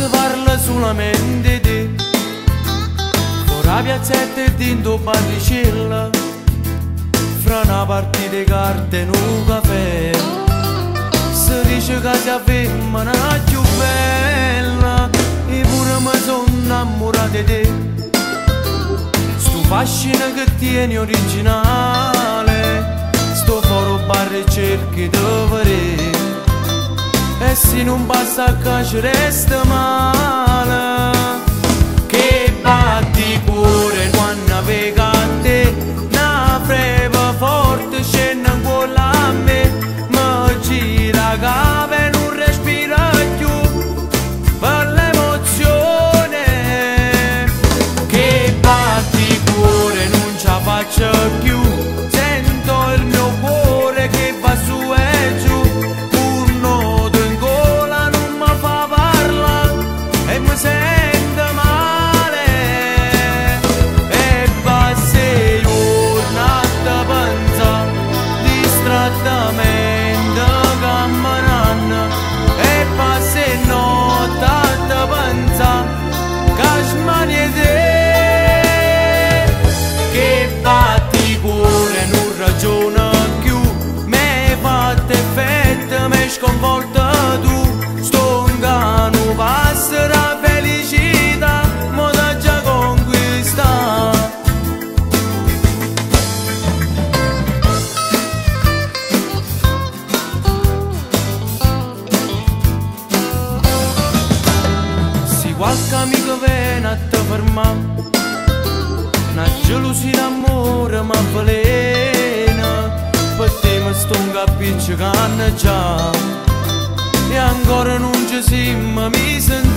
si parla solamente di te. Ora piazzetta e dinto barricella, fra una partita di carte e un caffè. Si dice che si femmina più bella, e pure mi sono innamorata di te. Sto fascino che tieni originale, sto foro bar e cerchi di vedere. E se non passa a casa resta male. Che batti cuore quando vega a te, una freva forte scende ancora a me. Mi gira capo e non respira più per l'emozione. Che batti cuore non ce la faccio più, sento il mio cuore che va su e giù. Un nodo in gola non mi fa parlare e mi sento male. E passi giornate a pensare distrattamente camminando, e passi notte a pensare che smanie te. Che batti cuore non ragiona più, mi fatta effetto, mi sconvolta tu. Sto in cano passa la felicità, mo da già conquista. Se qualche amico viene a te fermare, una gelosia d'amore mi avvelena, per te mi sto incappicciando già. E ancora non ci siamo, mi sento